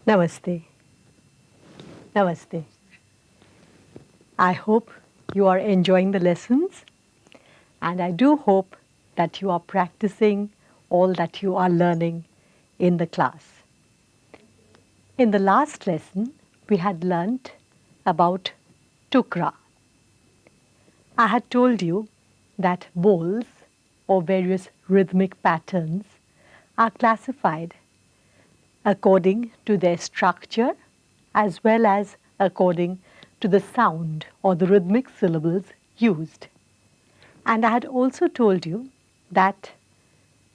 Namaste. Namaste. I hope you are enjoying the lessons, and I do hope that you are practicing all that you are learning in the class. In the last lesson, we had learnt about Tukda. I had told you that bowls or various rhythmic patterns are classified according to their structure as well as according to the sound or the rhythmic syllables used. And I had also told you that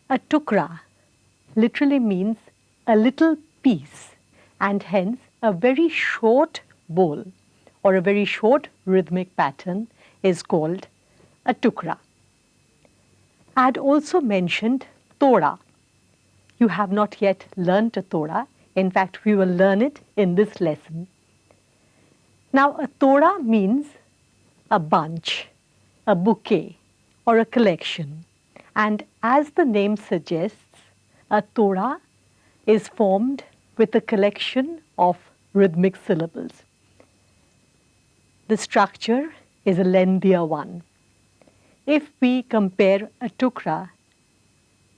a tukra literally means a little piece, and hence a very short bowl or a very short rhythmic pattern is called a tukra. I had also mentioned Toda. You have not yet learnt a Toda. In fact, we will learn it in this lesson. Now, a Toda means a bunch, a bouquet, or a collection. And as the name suggests, a Toda is formed with a collection of rhythmic syllables. The structure is a lengthier one. If we compare a tukra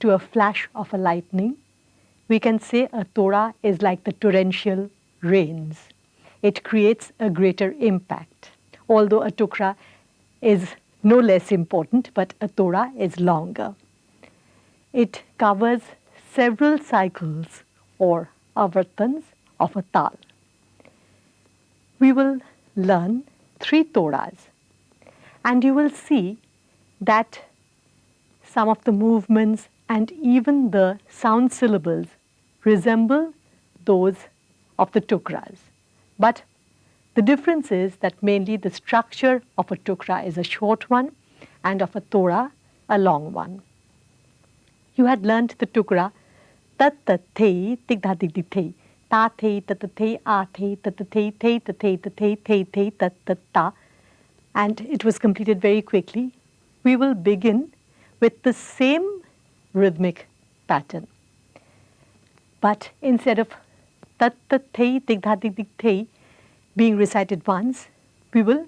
to a flash of a lightning, we can say a Toda is like the torrential rains. It creates a greater impact. Although a tukra is no less important, but a Toda is longer. It covers several cycles or avartans of a tal. We will learn 3 Todas, and you will see that some of the movements and even the sound syllables resemble those of the tukras. But the difference is that mainly the structure of a tukra is a short one and of a Toda a long one. You had learnt the tukra tat tat the tigda dig dig the, ta the tat the a the tat the tat the tat tat ta, and it was completed very quickly. We will begin with the same rhythmic pattern. But instead of tat tat the tigda dig dig the being recited once, we will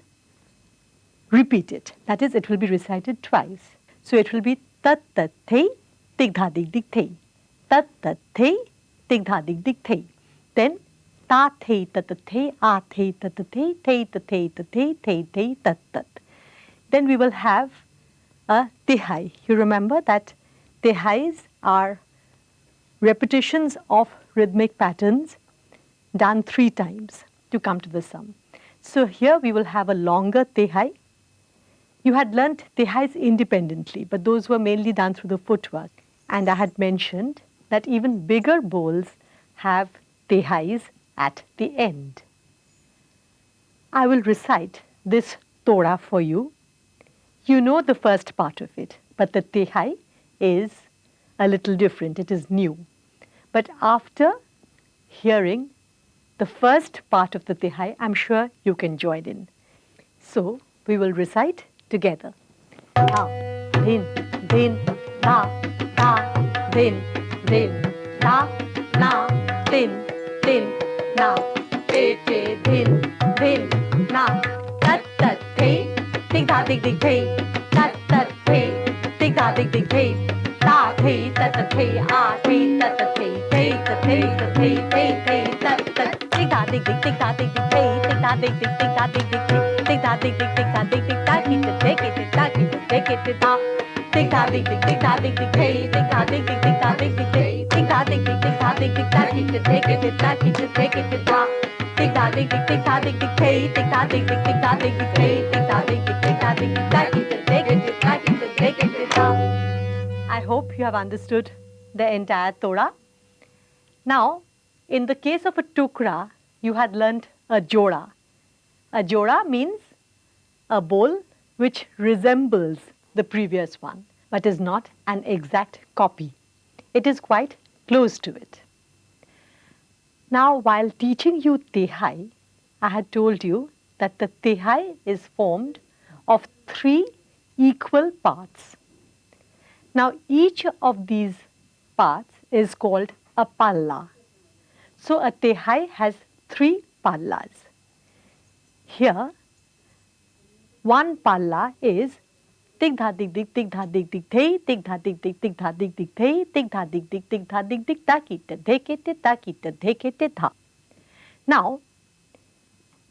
repeat it. That is, it will be recited twice. So it will be tat tat the tigda dig dig the, tat tat the tigda dig dig the. Then ta the tat the a the tat the te tat tat. Then we will have a tihai. You remember that tihais are repetitions of rhythmic patterns done 3 times to come to the sum. So here we will have a longer tihai. You had learnt tihais independently, but those were mainly done through the footwork. And I had mentioned that even bigger bowls have tihais at the end. I will recite this Toda for you. You know the first part of it, but the tihai is a little different. It is new. But after hearing the first part of the tihai, I'm sure you can join in. So we will recite together. Ta, din, din, ta, ta, din, din, ta, na, din, din, na, te, te, din, din, na, tat, tat, te, dig, da, dig, dig, te, tat, tat, te, dig, da, dig, dig, te, ta, te, tat, tat, te, a, te, tat, tat, te, tat, te, tat, te, tat, te, tat, tat. Tik da tik tik tik da tik tik hey, tik da tik tik tik da tik tik hey, tik da tik tik tik da tik tik da ki ta take it da ki ta take it da. Tik da tik tik tik da tik tik hey, tik da tik tik tik da tik tik hey, tik da tik tik tik da tik tik da ki ta take it da ki ta take it da. Tik da tik tik tik da tik tik hey, tik da tik tik tik da tik tik hey, tik da tik tik tik da tik tik da ki ta take it da ki ta take it da. I hope you have understood the entire Toda. Now, in the case of a Tukda, you had learnt a Joda. A Joda means a bowl which resembles the previous one, but is not an exact copy. It is quite close to it. Now, while teaching you Tehai, I had told you that the Tehai is formed of 3 equal parts. Now, each of these parts is called a palla. So, a Tehai has 3 pallas. Here, one palla is tik dha dik dik tik dha dik dik thei, tik dha dik dik tik dha dik dik thei, tik dha dik dik tik dha dik dik ta ki ta dheke te ta ki ta dheke te tha. Now,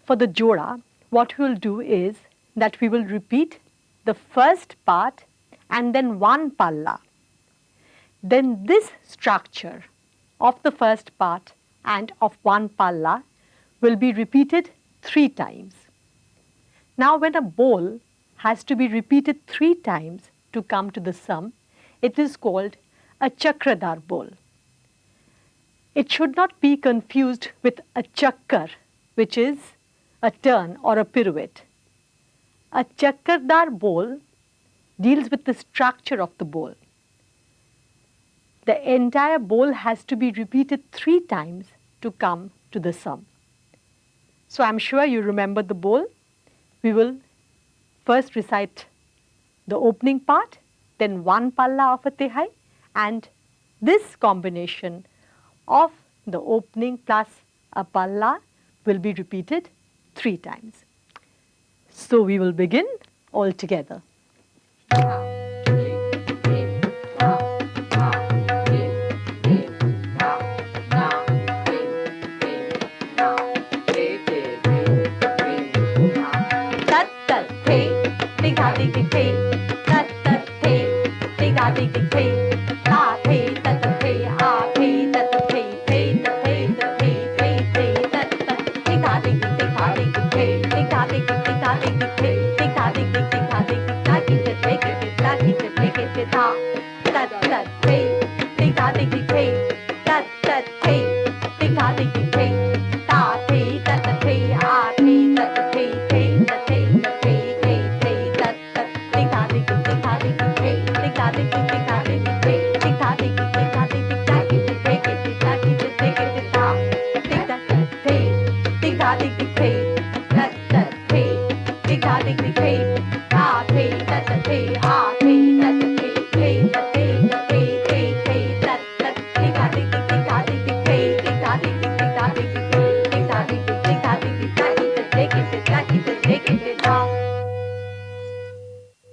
for the Joda, what we will do is that we will repeat the first part and then one palla. Then this structure of the first part and of one palla will be repeated 3 times. Now, when a bowl has to be repeated 3 times to come to the sum, it is called a Chakradar bowl. It should not be confused with a chakkar, which is a turn or a pirouette. A Chakradar bowl deals with the structure of the bowl. The entire bowl has to be repeated 3 times to come to the sum. So I'm sure you remember the bowl. We will first recite the opening part, then one palla of a Tehai, and this combination of the opening plus a palla will be repeated 3 times. So we will begin all together.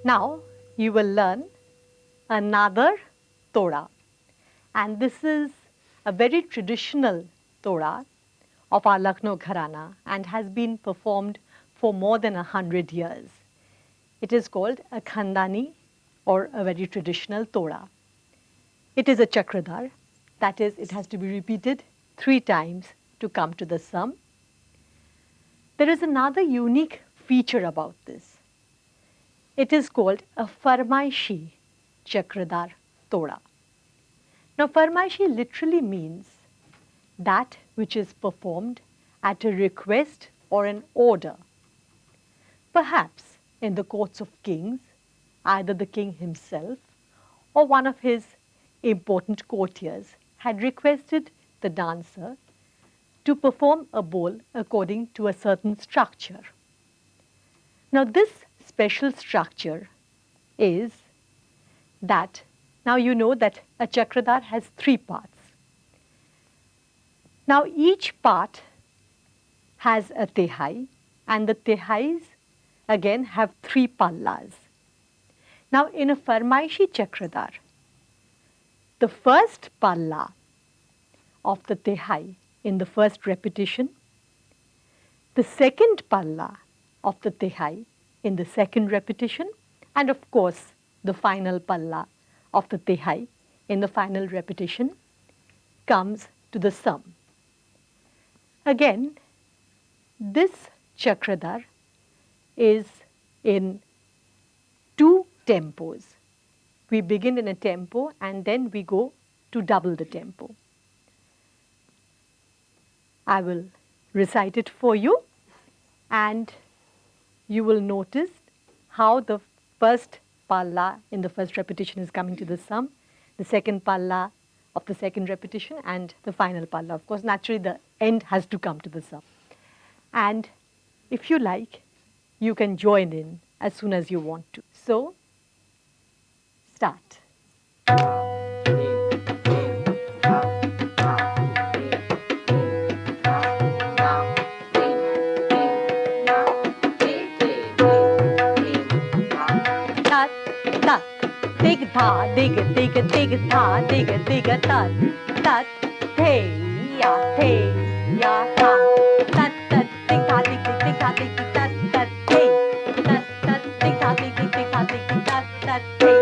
Now you will learn another Toda, and this is a very traditional Toda of our Lucknow Gharana and has been performed for more than 100 years. It is called a Khandani or a very traditional Toda. It is a Chakradar, that is, it has to be repeated 3 times to come to the sum. There is another unique feature about this. It is called a Farmaishi Chakradar Toda. Now, Farmaishi literally means that which is performed at a request or an order. Perhaps in the courts of kings, either the king himself or one of his important courtiers had requested the dancer to perform a bowl according to a certain structure. Now, this special structure is that, now you know that a Chakradar has 3 parts. Now, each part has a Tehai, and the Tehais again have 3 pallas. Now, in a Farmaishi Chakradar, the first palla of the Tehai in the first repetition the second palla of the Tihai in the second repetition, and of course the final palla of the Tihai in the final repetition comes to the sum. Again, this Chakradar is in two tempos. We begin in a tempo and then we go to double the tempo. I will recite it for you, and you will notice how the first palla in the first repetition is coming to the sum, the second palla of the second repetition, and the final palla. Of course, naturally the end has to come to the sum. And if you like, you can join in as soon as you want to. So, start. Dig tha, dig, dig, dig tha, dig, dig tat, tat, the, ya, tha, tat, tat, dig tha, dig, dig tha, dig, tat, tat, the, tat, tat, dig tha, dig, dig tha, dig, tat, tat, the,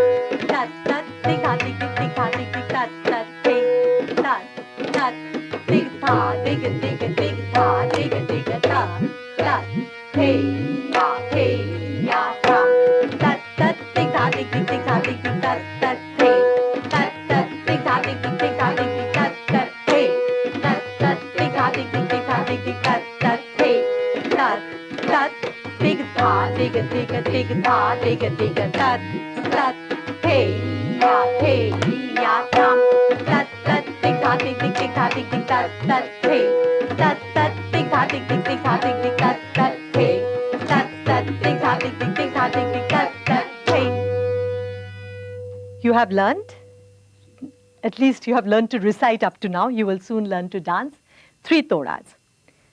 tat, tat, dig tha, dig, dig tha, dig, tat, tat, the, tat, tat, dig tha, dig, dig, dig tha, dig, dig ta, tat, the, ya, tha, tat, tat, dig tha, dig, dig tha, dig, tat, tat, the, tat, tat, dig tha, dig, dig tha, dig, tat, tat, the, tat, tat, dig tha, dig, dig tha, dig, tat, tat, the, tat, tat, dig tha, dig, dig, dig tha, dig, tat, tat, the, ya, tham, tat, tat, dig tha, dig, dig tha, dig, tat, tat, the, tat, tat, dig tha, dig, dig tha, dig, tat, tat, the, tat, tat, dig tha, dig, dig tha, dig, tat, tat, the. You have learned, at least you have learned to recite up to now. You will soon learn to dance 3 Todas.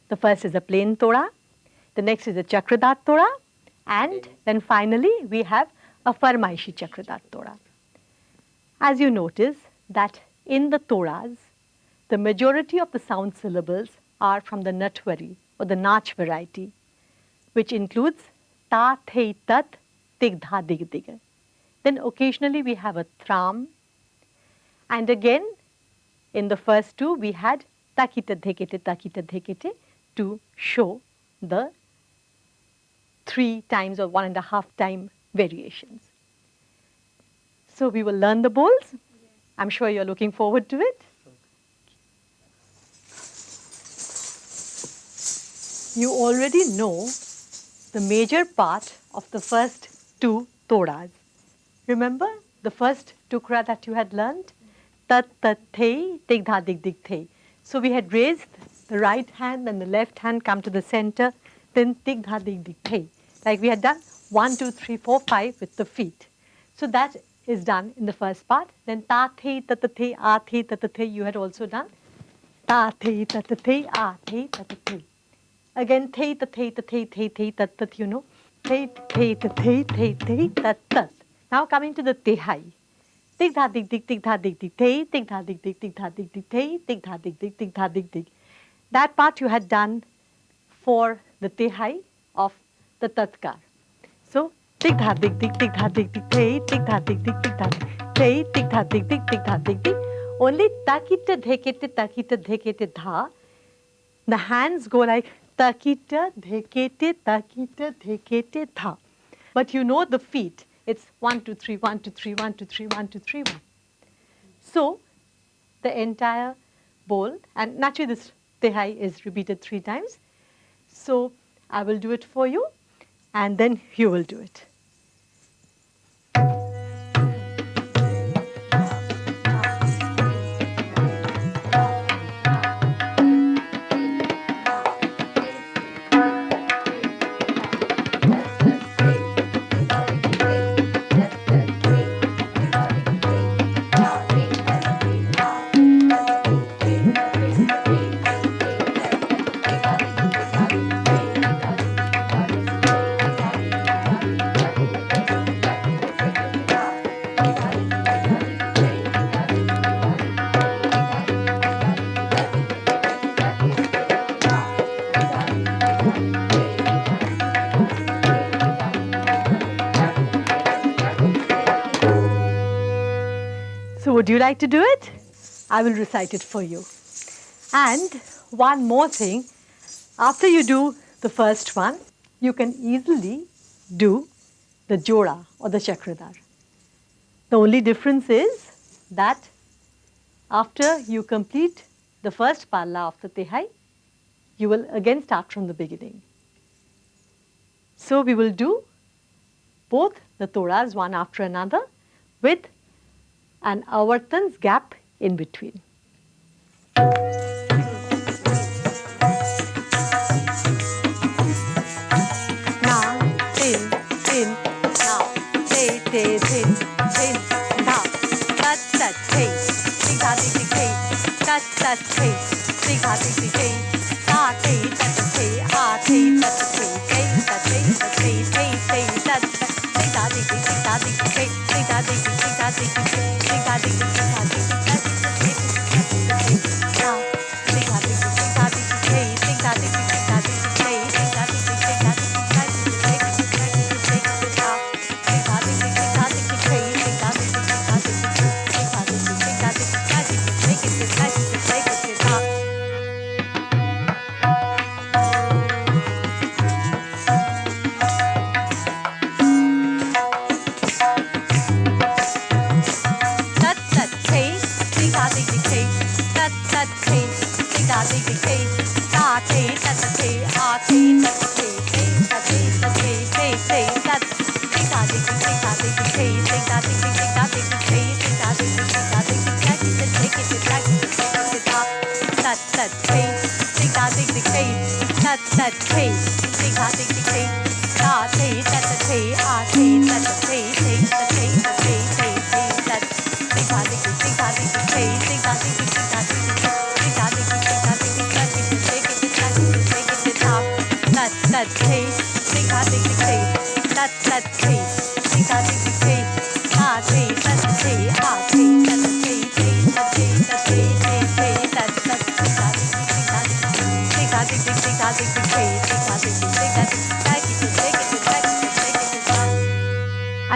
The first is a plain Toda, the next is a Chakradar Toda, and then finally we have a Farmaishi Chakradar Toda. As you notice that in the Todas, the majority of the sound syllables are from the Natwari or the Nach variety, which includes ta, the, tat, tig, dha, dig, dig. Then occasionally we have a thram, and again in the first two we had takita dhekete to show the 3 times or 1.5 time variations. So we will learn the bowls. I'm sure you're looking forward to it. You already know the major part of the first 2 Todas. Remember the first tukra that you had learned? Tat, tat, the, dig, dha, dig, dig, the. So we had raised the right hand and the left hand come to the center, then dig, dha, dig, dig, the. Like we had done 1, 2, 3, 4, 5 with the feet. So that is done in the first part. Then ta, the, ta, ta, the, a, the, ta, ta, the, you had also done. Ta, the, ta, ta, the, a, the, ta, ta, the. Again, the, ta, the, tat, tat, you know. The, tat, tat. Now coming to the Tihai. Dig dha dig dig dig dha dig dig te, dig dha dig dig dig dha dig dig te, dig dha dig dig dig dha dig dig. That part you had done for the Tihai of the Tatkar. So dig dha dig dig dig dha dig dig te, dig dha dig dig dig dha te, dig dha dig dig dig dha dig dig. Only takita dhekete dha. The hands go like takita dhekete dha. But you know the feet. It's 1, 2, 3, 1, 2, 3, 1, 2, 3, 1, 2, 3, 1. So the entire bowl, and naturally this Tihai is repeated 3 times. So I will do it for you, and then you will do it. would you like to do it? I will recite it for you. And one more thing, after you do the first one, you can easily do the Joda or the Chakradar. The only difference is that after you complete the first palla of the Tihai, you will again start from the beginning. So we will do both the Todas one after another with an avartan's gap in between.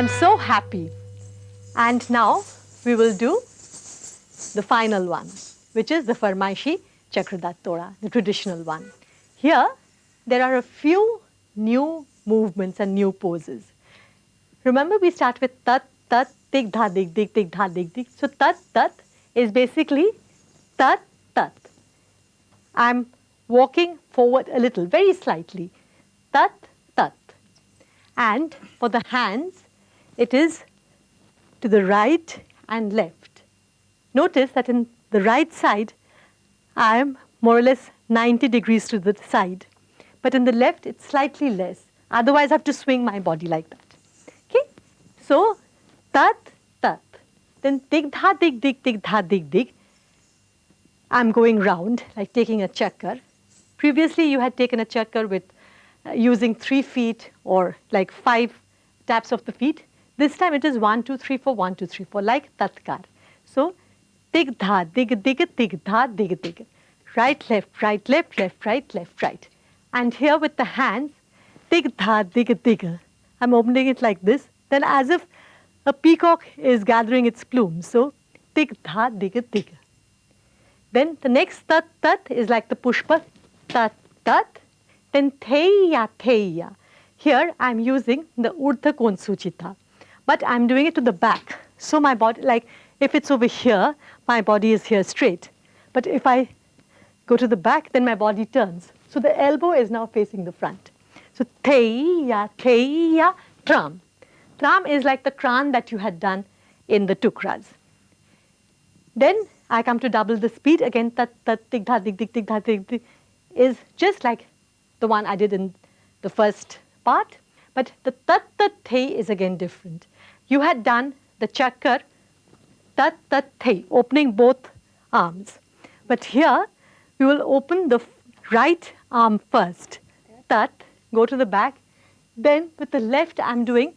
I'm so happy. And now we will do the final one, which is the Farmaishi Chakradar Toda, the traditional one. Here, there are a few new movements and new poses. Remember, we start with tat, tat, tik, dha, dik, dik, tik, dha, dik, dik. So tat, tat is basically tat, tat. I'm walking forward a little, very slightly. Tat, tat. And for the hands, it is to the right and left. Notice that in the right side, I am more or less 90 degrees to the side. But in the left, it's slightly less. Otherwise, I have to swing my body like that. Okay? So, tat, tat. Then tik, dha, dik, dik, tik, dha, dik, dik. I'm going round, like taking a chakkar. Previously, you had taken a chakkar with using 3 feet or like 5 taps of the feet. This time it is 1, 2, 3, 4, 1, 2, 3, 4, like tatkar. So, tik, dha, dig, dig, tik, dha, dig, dig. Right, left, right, left, left, right, left, right. And here with the hands, tik, dha, dig, dig. I'm opening it like this. Then as if a peacock is gathering its plumes. So, tik, dha, dig, dig. Then the next tat, tat is like the pushpa, tat, tat. Then theya, theya. Here I'm using the urdhva kon suchita. But I'm doing it to the back. So my body, like if it's over here, my body is here straight. But if I go to the back, then my body turns. So the elbow is now facing the front. So theya, theya, tram. Tram is like the kran that you had done in the tukras. Then I come to double the speed. Again, tat, tat, tik, dha, dik, dik, tik, dha, dik, dik, is just like the one I did in the first part. But the tat, tat, the is again different. You had done the chakkar, tat, tat, the, opening both arms. But here, we will open the right arm first. Tat, go to the back. Then with the left, I'm doing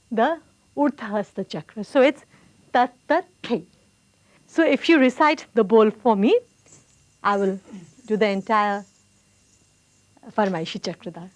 the urdhva chakra. So it's tat, tat, the. So if you recite the bowl for me, I will do the entire Farmaishi Chakradar.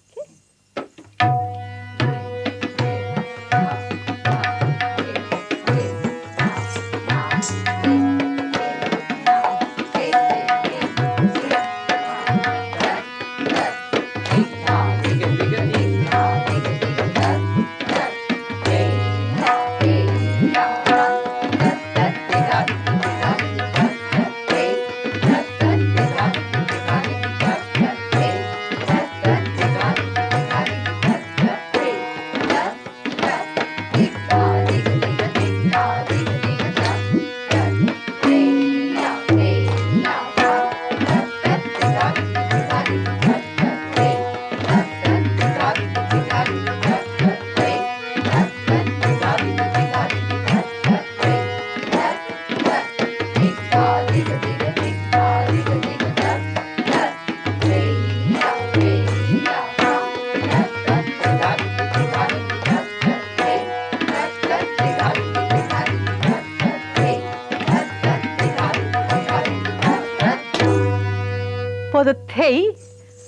hey,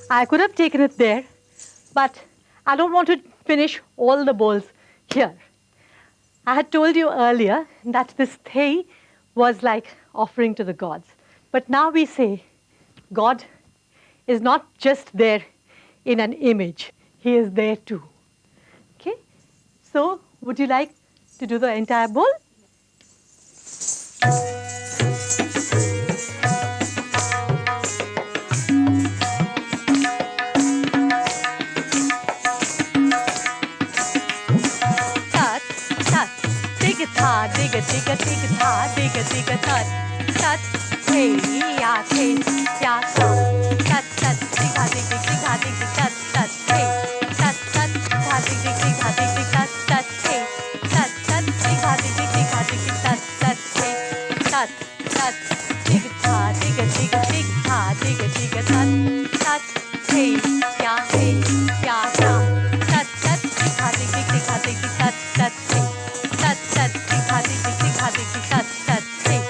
I could have taken it there, but I don't want to finish all the bowls here. I had told you earlier that this thay was like offering to the gods. But now we say God is not just there in an image. He is there too. Okay? So would you like to do the entire bowl? Tha, digga, digga, digga, tha, digga, digga, tat, tat, hey, ya, hey, ya, tha, tat, tat, digga, digga, digga, digga, tat, tat, hey, tat, tat, tha, digga, digga, digga, tat, tat, hey, tat, tat, digga, digga, digga, digga, tat, tat, hey, tat, tat, digga, tha, digga, digga, digga, tha, digga, digga, tat, tat, hey, ya, tha, tat, tat, digga, digga, digga, digga, tat, tat, hey. Tat tat digga digga digga digga tat tat hey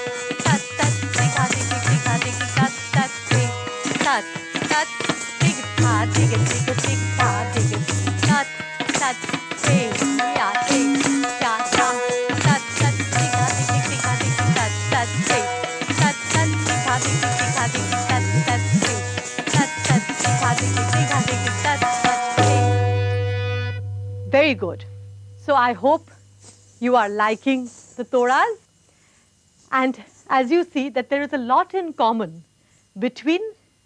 tat tat digga digga digga digga tat tat hey tat tat digga digga digga digga digga tat tat hey ya ta tat tat digga digga digga digga tat tat hey tat tat digga digga digga digga tat tat hey tat tat digga digga digga digga tat tat hey. Very good. So I hope you are liking the Todas. And as you see that there is a lot in common between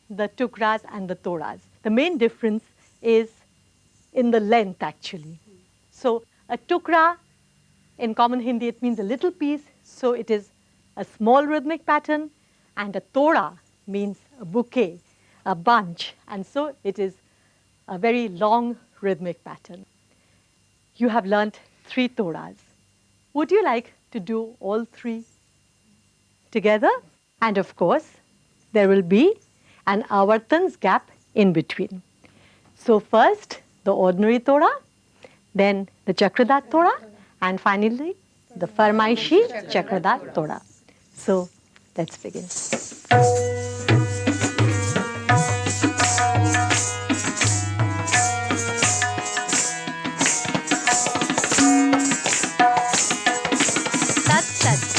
the Tukdas and the Todas. The main difference is in the length actually. So a Tukda in common Hindi it means a little piece, so it is a small rhythmic pattern, and a Toda means a bouquet, a bunch, and so it is a very long rhythmic pattern. You have learnt 3 Todas. Would you like to do all 3 together? And of course, there will be an avartans gap in between. So first, the ordinary Toda, then the Chakradar Toda, and finally, the Farmaishi Chakradar Toda. So let's begin.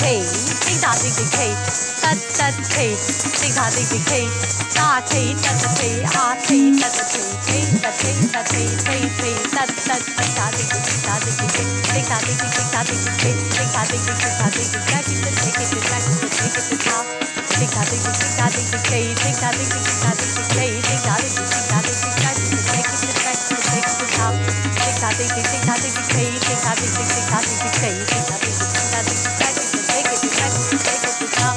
Hey, ding da ding ding hey, tat tat hey, ding da ding ding hey, ta hey tat hey, ah hey tat hey, hey tat hey tat hey, hey hey tat tat ding da ding ding da ding ding hey, ding da ding ding da ding ding hey, ding da ding ding da ding ding, back it take it back it take it ta, ding da ding ding da ding ding hey, ding da ding ding da ding ding hey, ding da ding ding da ding ding back it take it back it take it ta, ding da ding ding da ding ding hey, ding da ding ding da ding ding hey, ding da ding ding da ding ding back it take it back it take it ta.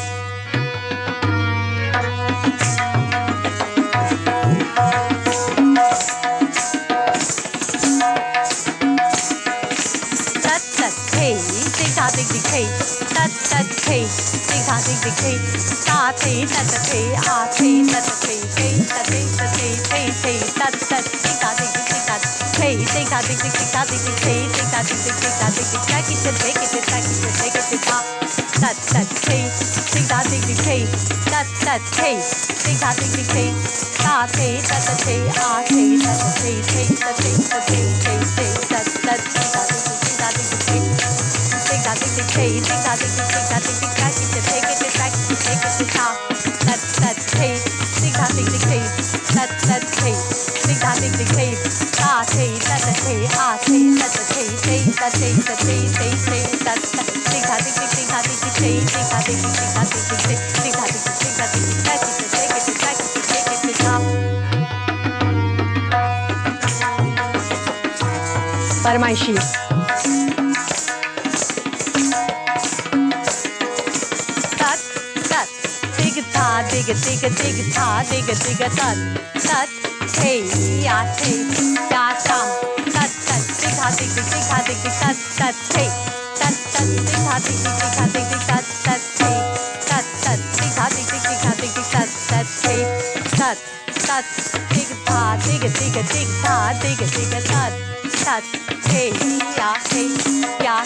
Ding ding hey, tat tat hey, ding da ding ding hey, ta hey tat hey, ah hey tat hey, hey tat hey tat hey, hey hey tat tat ding da ding ding tat hey, ding da ding ding da ding ding hey, ding da ding ding da ding ding back it take it back it take it ta, tat tat hey, ding da ding ding hey, tat tat hey, ding da ding ding hey, ta hey tat hey, ah hey tat hey, hey tat hey tat hey, hey hey tat tat ding da ding hey. Ding da ding ding hey, ding da ding ding back it take it back it take it ta, tat tat hey, ding da ding ding hey, tat tat hey, ding da ding ding hey, ta hey tat hey, ah hey tat hey, hey tat hey tat hey, hey hey tat ding da ding ding hey, ding da ding ding hey, ding da ding ding back it take it back it take it ta. Farmaishi. Digga digga digga ta digga digga tat tat hey ya hey ya ta tat tat digga digga digga digga tat tat hey tat tat digga digga digga digga tat tat hey tat tat digga digga digga digga tat tat hey tat tat digga ta digga digga digga ta digga digga tat tat hey ya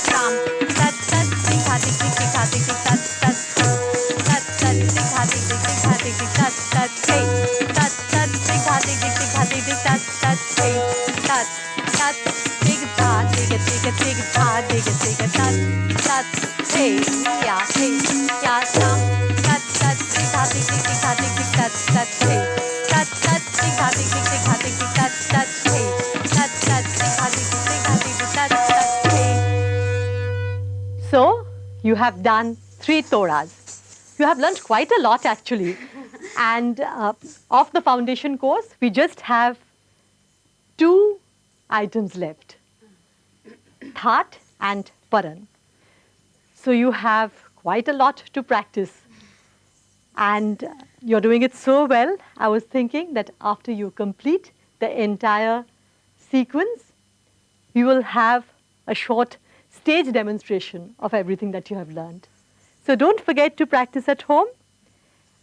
ta tat tat digga digga digga digga tat tat tat tat ding da ding ding tat tat hey tat tat tat, tat, dig da, dig da, dig tat, tat, hey, ya, sam, tat, tat, dig da, dig tat, tat, hey, tat, tat, dig da, dig tat, tat, hey, tat, tat, dig da, dig tat, tat, hey. So, you have done 3 Todas. You have learned quite a lot actually. And of the foundation course, we just have 2 items left, That and Paran. So you have quite a lot to practice. And you're doing it so well, I was thinking that after you complete the entire sequence, we will have a short stage demonstration of everything that you have learned. So don't forget to practice at home.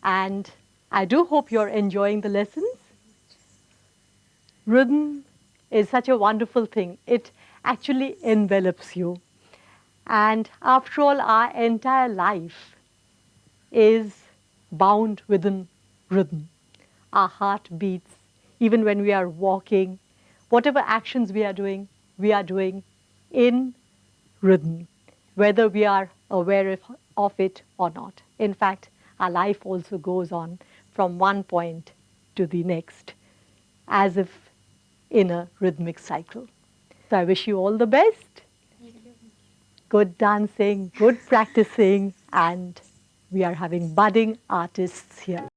And I do hope you're enjoying the lessons. Rhythm is such a wonderful thing. It actually envelops you. And after all, our entire life is bound within rhythm. Our heart beats, even when we are walking. Whatever actions we are doing in rhythm, whether we are aware of it or not. In fact, our life also goes on from one point to the next, as if in a rhythmic cycle. So I wish you all the best. Good dancing, good practicing, and we are having budding artists here.